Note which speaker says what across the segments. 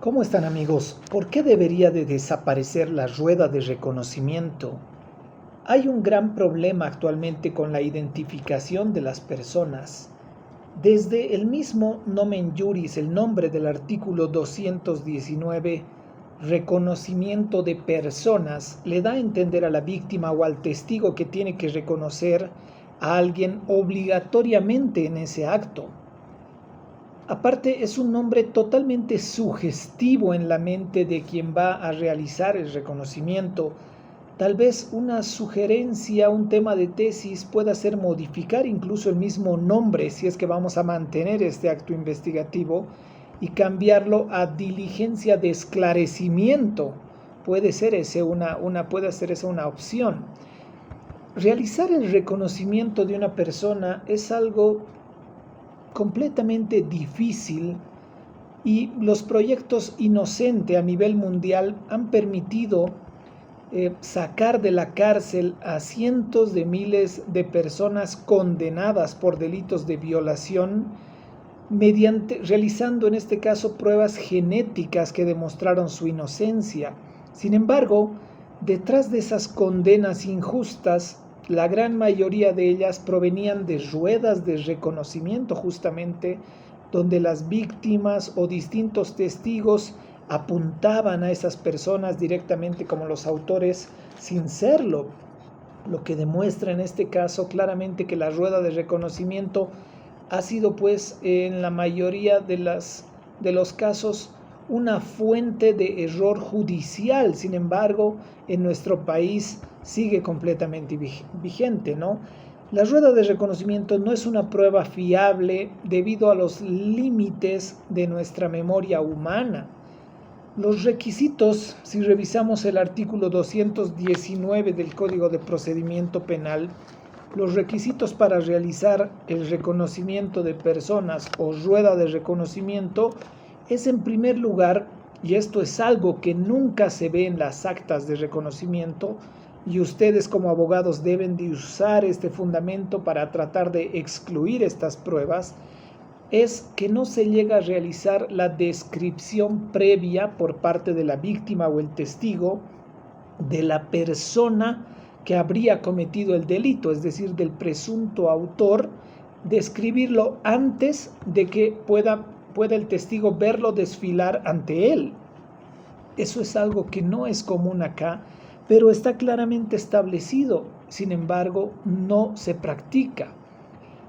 Speaker 1: ¿Cómo están, amigos? ¿Por qué debería de desaparecer la rueda de reconocimiento? Hay un gran problema actualmente con la identificación de las personas. Desde el mismo nomen juris, el nombre del artículo 219, reconocimiento de personas, le da a entender a la víctima o al testigo que tiene que reconocer a alguien obligatoriamente en ese acto. Aparte, es un nombre totalmente sugestivo en la mente de quien va a realizar el reconocimiento. Tal vez una sugerencia, un tema de tesis pueda ser modificar incluso el mismo nombre si es que vamos a mantener este acto investigativo y cambiarlo a diligencia de esclarecimiento. Puede ser puede ser esa una opción. Realizar el reconocimiento de una persona es algo completamente difícil y los proyectos Inocente a nivel mundial han permitido sacar de la cárcel a cientos de miles de personas condenadas por delitos de violación realizando en este caso pruebas genéticas que demostraron su inocencia. Sin embargo, detrás de esas condenas injustas, la gran mayoría de ellas provenían de ruedas de reconocimiento justamente, donde las víctimas o distintos testigos apuntaban a esas personas directamente como los autores sin serlo, lo que demuestra en este caso claramente que la rueda de reconocimiento ha sido pues en la mayoría de los casos una fuente de error judicial. Sin embargo, en nuestro país sigue completamente vigente, ¿no? La rueda de reconocimiento no es una prueba fiable debido a los límites de nuestra memoria humana. Los requisitos, si revisamos el artículo 219 del Código de Procedimiento Penal, los requisitos para realizar el reconocimiento de personas o rueda de reconocimiento es en primer lugar, y esto es algo que nunca se ve en las actas de reconocimiento, y ustedes como abogados deben de usar este fundamento para tratar de excluir estas pruebas, es que no se llega a realizar la descripción previa por parte de la víctima o el testigo de la persona que habría cometido el delito, es decir, del presunto autor, describirlo antes de que pueda el testigo verlo desfilar ante él. Eso es algo que no es común acá, pero está claramente establecido, sin embargo, no se practica.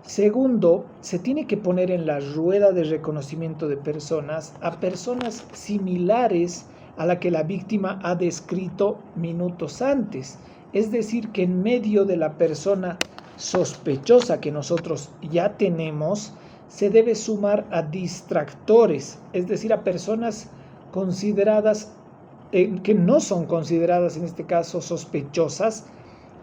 Speaker 1: Segundo, se tiene que poner en la rueda de reconocimiento de personas a personas similares a la que la víctima ha descrito minutos antes. Es decir, que en medio de la persona sospechosa que nosotros ya tenemos, se debe sumar a distractores, es decir, a personas consideradas, que no son consideradas en este caso sospechosas,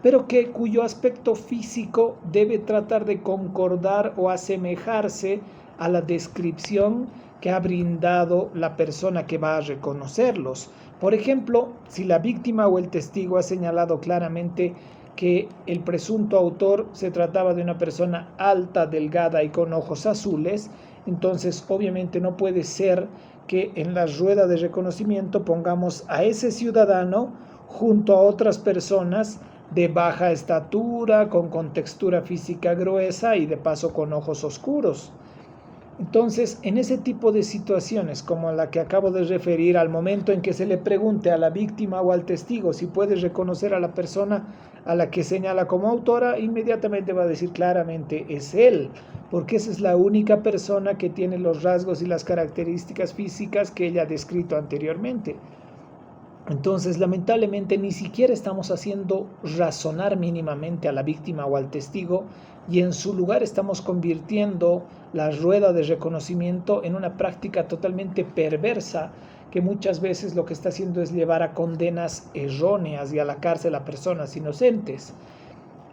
Speaker 1: pero cuyo aspecto físico debe tratar de concordar o asemejarse a la descripción que ha brindado la persona que va a reconocerlos. Por ejemplo, si la víctima o el testigo ha señalado claramente que el presunto autor se trataba de una persona alta, delgada y con ojos azules, entonces obviamente no puede ser que en la rueda de reconocimiento pongamos a ese ciudadano junto a otras personas de baja estatura, con contextura física gruesa y de paso con ojos oscuros. Entonces, en ese tipo de situaciones como la que acabo de referir, al momento en que se le pregunte a la víctima o al testigo si puede reconocer a la persona a la que señala como autora, inmediatamente va a decir claramente es él, porque esa es la única persona que tiene los rasgos y las características físicas que ella ha descrito anteriormente. Entonces, lamentablemente, ni siquiera estamos haciendo razonar mínimamente a la víctima o al testigo y en su lugar estamos convirtiendo la rueda de reconocimiento en una práctica totalmente perversa que muchas veces lo que está haciendo es llevar a condenas erróneas y a la cárcel a personas inocentes.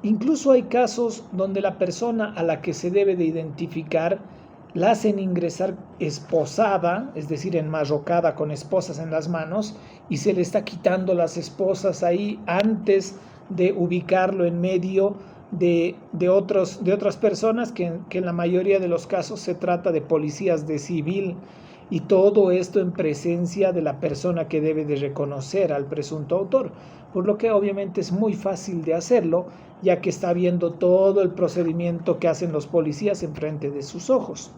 Speaker 1: Incluso hay casos donde la persona a la que se debe de identificar la hacen ingresar esposada, es decir, enmarrocada con esposas en las manos, y se le está quitando las esposas ahí antes de ubicarlo en medio de otras personas que en la mayoría de los casos se trata de policías de civil. y todo esto en presencia de la persona que debe de reconocer al presunto autor, por lo que obviamente es muy fácil de hacerlo, ya que está viendo todo el procedimiento que hacen los policías enfrente de sus ojos.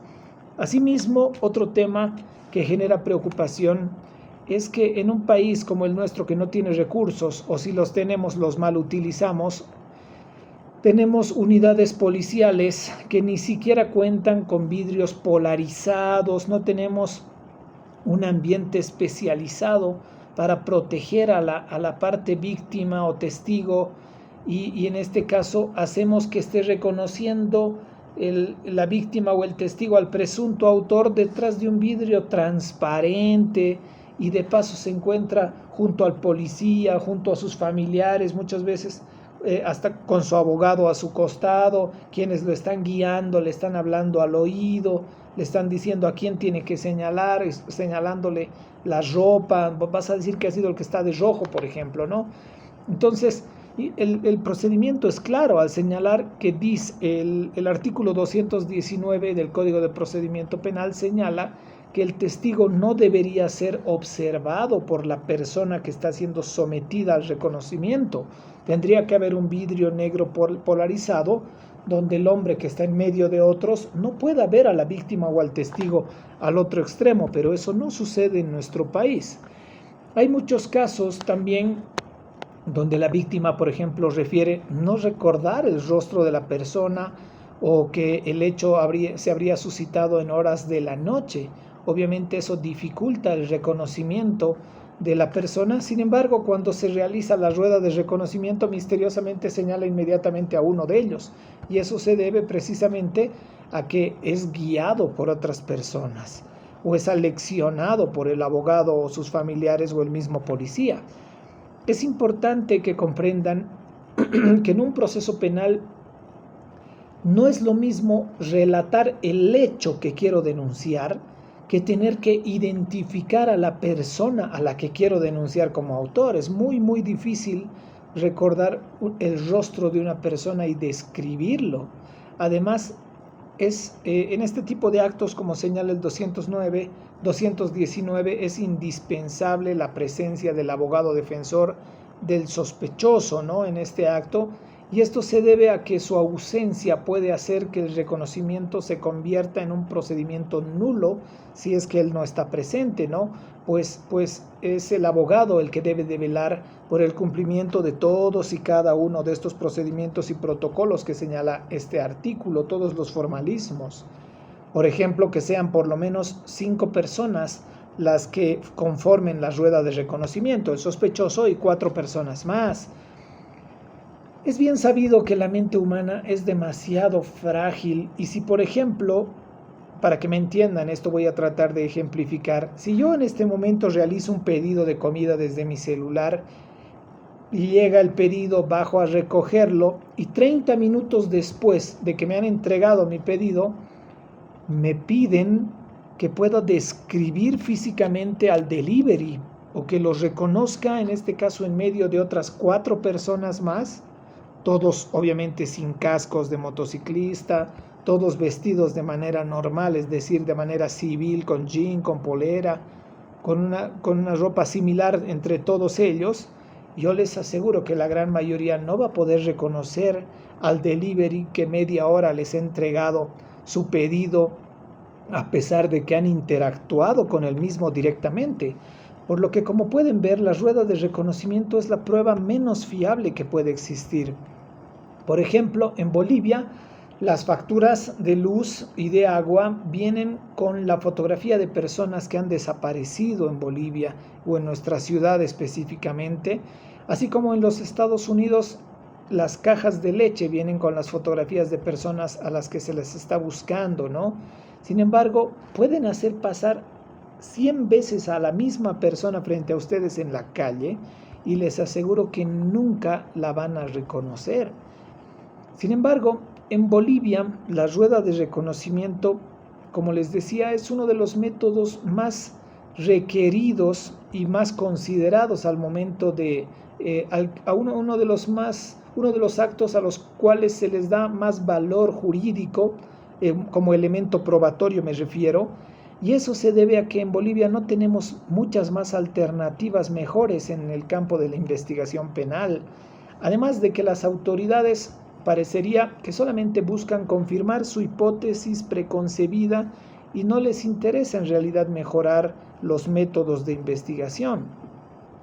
Speaker 1: Asimismo, otro tema que genera preocupación es que en un país como el nuestro, que no tiene recursos, o si los tenemos los mal utilizamos, tenemos unidades policiales que ni siquiera cuentan con vidrios polarizados, no tenemos un ambiente especializado para proteger a la parte víctima o testigo, y en este caso hacemos que esté reconociendo la víctima o el testigo al presunto autor detrás de un vidrio transparente, y de paso se encuentra junto al policía, junto a sus familiares, muchas veces hasta con su abogado a su costado, quienes lo están guiando, le están hablando al oído, le están diciendo a quién tiene que señalar, señalándole la ropa, vas a decir que ha sido el que está de rojo, por ejemplo, ¿no? Entonces, el procedimiento es claro al señalar que dice el artículo 219 del Código de Procedimiento Penal señala que el testigo no debería ser observado por la persona que está siendo sometida al reconocimiento. Tendría que haber un vidrio negro polarizado donde el hombre que está en medio de otros no pueda ver a la víctima o al testigo al otro extremo, pero eso no sucede en nuestro país. Hay muchos casos también donde la víctima, por ejemplo, refiere no recordar el rostro de la persona, o que el hecho se habría suscitado en horas de la noche. Obviamente eso dificulta el reconocimiento de la persona. Sin embargo, cuando se realiza la rueda de reconocimiento, misteriosamente señala inmediatamente a uno de ellos, y eso se debe precisamente a que es guiado por otras personas, o es aleccionado por el abogado o sus familiares o el mismo policía. Es importante que comprendan que en un proceso penal no es lo mismo relatar el hecho que quiero denunciar que tener que identificar a la persona a la que quiero denunciar como autor. Es muy, muy difícil recordar el rostro de una persona y describirlo. Además, en este tipo de actos, como señala el 219, es indispensable la presencia del abogado defensor del sospechoso, ¿no?, en este acto, y esto se debe a que su ausencia puede hacer que el reconocimiento se convierta en un procedimiento nulo si es que él no está presente, ¿no? Pues es el abogado el que debe de velar por el cumplimiento de todos y cada uno de estos procedimientos y protocolos que señala este artículo, todos los formalismos. Por ejemplo, que sean por lo menos 5 personas las que conformen la rueda de reconocimiento, el sospechoso y 4 personas más. Es bien sabido que la mente humana es demasiado frágil, y si, por ejemplo, para que me entiendan, esto voy a tratar de ejemplificar, si yo en este momento realizo un pedido de comida desde mi celular y llega el pedido, bajo a recogerlo, y 30 minutos después de que me han entregado mi pedido, me piden que pueda describir físicamente al delivery, o que lo reconozca, en este caso en medio de otras 4 personas más, todos obviamente sin cascos de motociclista, todos vestidos de manera normal, es decir, de manera civil, con jean, con polera, con una ropa similar entre todos ellos. Yo les aseguro que la gran mayoría no va a poder reconocer al delivery que media hora les ha entregado su pedido, a pesar de que han interactuado con el mismo directamente. Por lo que, como pueden ver, la rueda de reconocimiento es la prueba menos fiable que puede existir. Por ejemplo, en Bolivia, las facturas de luz y de agua vienen con la fotografía de personas que han desaparecido en Bolivia o en nuestra ciudad específicamente, así como en los Estados Unidos las cajas de leche vienen con las fotografías de personas a las que se les está buscando, ¿no? Sin embargo, pueden hacer pasar 100 veces a la misma persona frente a ustedes en la calle y les aseguro que nunca la van a reconocer. Sin embargo, en Bolivia, la rueda de reconocimiento, como les decía, es uno de los métodos más requeridos y más considerados al momento de uno de los actos a los cuales se les da más valor jurídico, como elemento probatorio me refiero, Y eso se debe a que en Bolivia no tenemos muchas más alternativas mejores en el campo de la investigación penal. Además de que las autoridades parecería que solamente buscan confirmar su hipótesis preconcebida y no les interesa en realidad mejorar los métodos de investigación.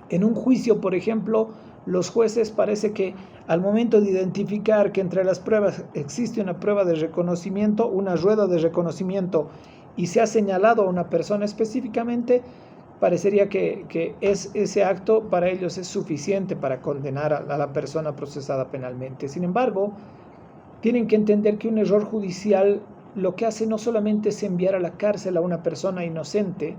Speaker 1: En un juicio, por ejemplo, los jueces parece que al momento de identificar que entre las pruebas existe una prueba de reconocimiento, una rueda de reconocimiento, y se ha señalado a una persona específicamente, parecería que ese acto para ellos es suficiente para condenar a la persona procesada penalmente. Sin embargo, tienen que entender que un error judicial lo que hace no solamente es enviar a la cárcel a una persona inocente,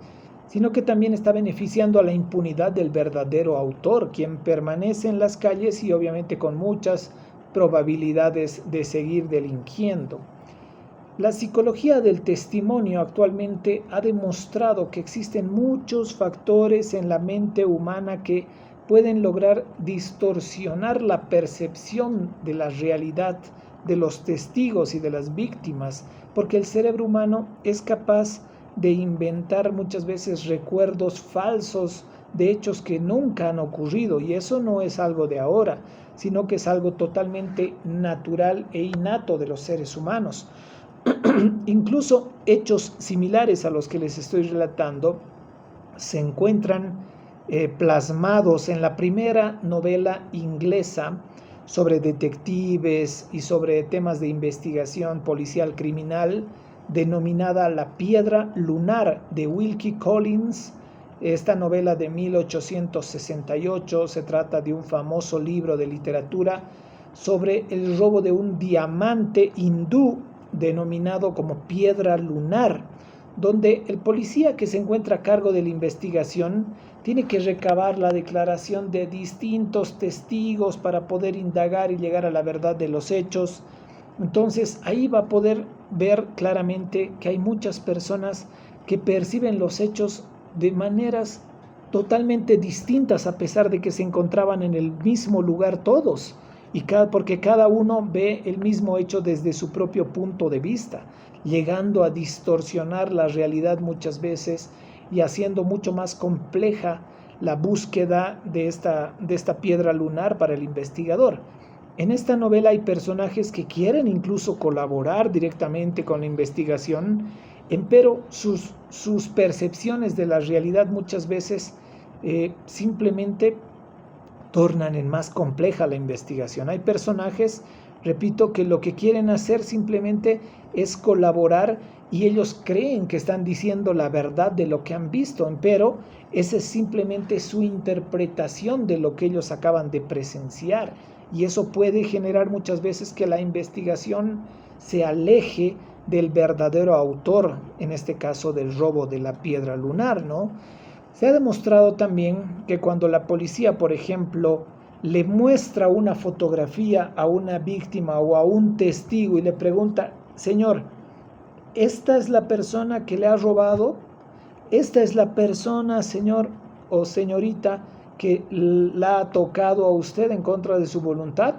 Speaker 1: sino que también está beneficiando a la impunidad del verdadero autor, quien permanece en las calles y obviamente con muchas probabilidades de seguir delinquiendo. La psicología del testimonio actualmente ha demostrado que existen muchos factores en la mente humana que pueden lograr distorsionar la percepción de la realidad de los testigos y de las víctimas, porque el cerebro humano es capaz de inventar muchas veces recuerdos falsos de hechos que nunca han ocurrido, y eso no es algo de ahora, sino que es algo totalmente natural e innato de los seres humanos. Incluso hechos similares a los que les estoy relatando se encuentran plasmados en la primera novela inglesa sobre detectives y sobre temas de investigación policial criminal, denominada La Piedra Lunar, de Wilkie Collins. Esta novela de 1868 se trata de un famoso libro de literatura sobre el robo de un diamante hindú denominado como Piedra Lunar, donde el policía que se encuentra a cargo de la investigación tiene que recabar la declaración de distintos testigos para poder indagar y llegar a la verdad de los hechos. Entonces ahí va a poder ver claramente que hay muchas personas que perciben los hechos de maneras totalmente distintas, a pesar de que se encontraban en el mismo lugar todos, porque cada uno ve el mismo hecho desde su propio punto de vista, llegando a distorsionar la realidad muchas veces y haciendo mucho más compleja la búsqueda de esta piedra lunar para el investigador. En esta novela hay personajes que quieren incluso colaborar directamente con la investigación, pero sus percepciones de la realidad muchas veces simplemente tornan en más compleja la investigación. Hay personajes, repito, que lo que quieren hacer simplemente es colaborar y ellos creen que están diciendo la verdad de lo que han visto, pero esa es simplemente su interpretación de lo que ellos acaban de presenciar, y eso puede generar muchas veces que la investigación se aleje del verdadero autor, en este caso del robo de la piedra lunar, ¿no? Se ha demostrado también que cuando la policía, por ejemplo, le muestra una fotografía a una víctima o a un testigo y le pregunta: señor, ¿esta es la persona que le ha robado? ¿Esta es la persona, señor o señorita, que la ha tocado a usted en contra de su voluntad?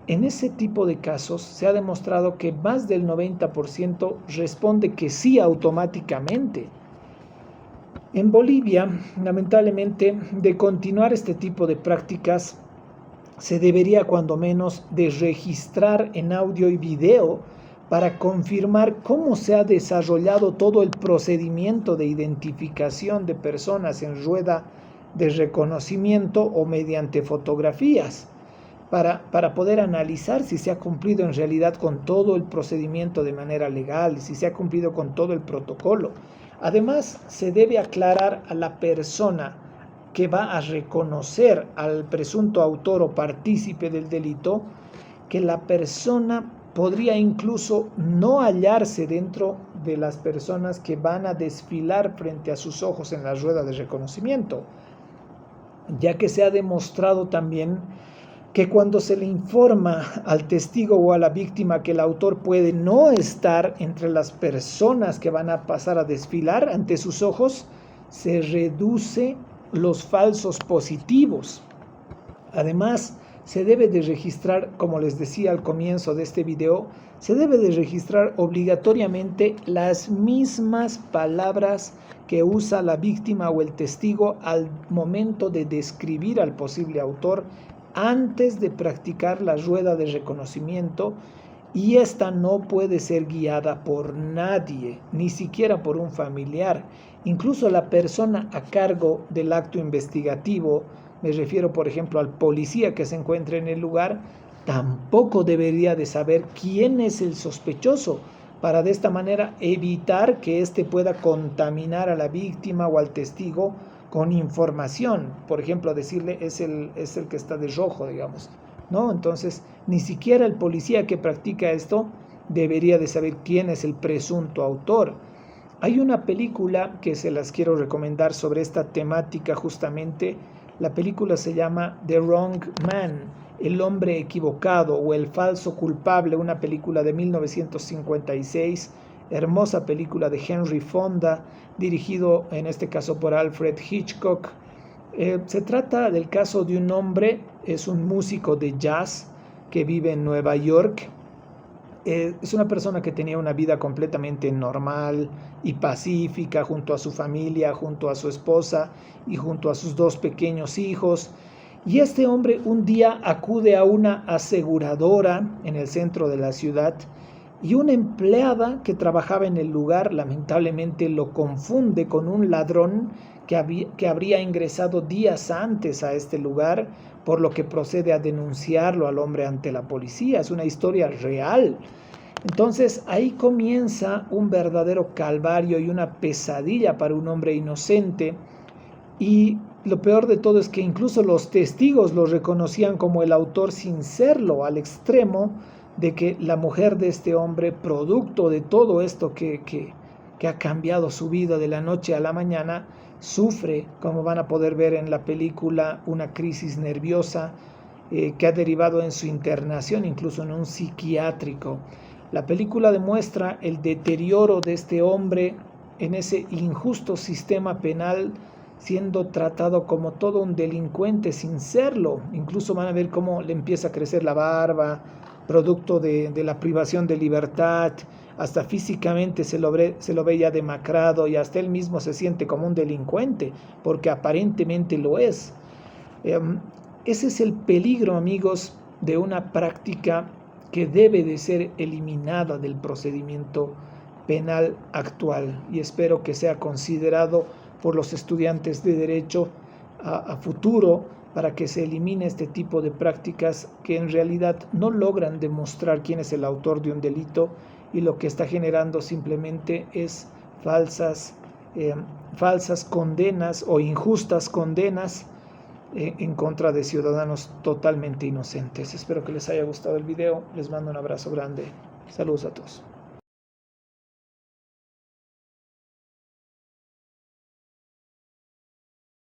Speaker 1: En ese tipo de casos se ha demostrado que más del 90% responde que sí automáticamente. En Bolivia, lamentablemente, de continuar este tipo de prácticas, se debería cuando menos de registrar en audio y video para confirmar cómo se ha desarrollado todo el procedimiento de identificación de personas en rueda de reconocimiento o mediante fotografías, para poder analizar si se ha cumplido en realidad con todo el procedimiento de manera legal, si se ha cumplido con todo el protocolo. Además, se debe aclarar a la persona que va a reconocer al presunto autor o partícipe del delito que la persona podría incluso no hallarse dentro de las personas que van a desfilar frente a sus ojos en la rueda de reconocimiento, ya que se ha demostrado también que cuando se le informa al testigo o a la víctima que el autor puede no estar entre las personas que van a pasar a desfilar ante sus ojos, se reduce los falsos positivos. Además, se debe de registrar, como les decía al comienzo de este video, se debe de registrar obligatoriamente las mismas palabras que usa la víctima o el testigo al momento de describir al posible autor antes de practicar la rueda de reconocimiento, y esta no puede ser guiada por nadie, ni siquiera por un familiar. Incluso la persona a cargo del acto investigativo, me refiero por ejemplo al policía que se encuentra en el lugar, tampoco debería de saber quién es el sospechoso, para de esta manera evitar que éste pueda contaminar a la víctima o al testigo con información. Por ejemplo, decirle es el que está de rojo, digamos, ¿no? Entonces, ni siquiera el policía que practica esto debería de saber quién es el presunto autor. Hay una película que se las quiero recomendar sobre esta temática justamente. La película se llama The Wrong Man, El hombre equivocado o El falso culpable, una película de 1956, hermosa película de Henry Fonda, dirigido en este caso por Alfred Hitchcock. Se trata del caso de un hombre, es un músico de jazz que vive en Nueva York. Es una persona que tenía una vida completamente normal y pacífica junto a su familia, junto a su esposa y junto a sus dos pequeños hijos. Y este hombre un día acude a una aseguradora en el centro de la ciudad, y una empleada que trabajaba en el lugar lamentablemente lo confunde con un ladrón que habría ingresado días antes a este lugar, por lo que procede a denunciarlo al hombre ante la policía. Es una historia real. Entonces ahí comienza un verdadero calvario y una pesadilla para un hombre inocente, y lo peor de todo es que incluso los testigos lo reconocían como el autor sin serlo, al extremo de que la mujer de este hombre, producto de todo esto que ha cambiado su vida de la noche a la mañana, sufre, como van a poder ver en la película, una crisis nerviosa que ha derivado en su internación, incluso en un psiquiátrico. La película demuestra el deterioro de este hombre en ese injusto sistema penal, siendo tratado como todo un delincuente sin serlo. Incluso van a ver cómo le empieza a crecer la barba, producto de la privación de libertad. Hasta físicamente se lo ve ya demacrado, y hasta él mismo se siente como un delincuente, porque aparentemente lo es. Ese es el peligro, amigos, de una práctica que debe de ser eliminada del procedimiento penal actual, y espero que sea considerado por los estudiantes de derecho a futuro, para que se elimine este tipo de prácticas que en realidad no logran demostrar quién es el autor de un delito, y lo que está generando simplemente es falsas condenas o injustas condenas en contra de ciudadanos totalmente inocentes. Espero que les haya gustado el video. Les mando un abrazo grande. Saludos a todos.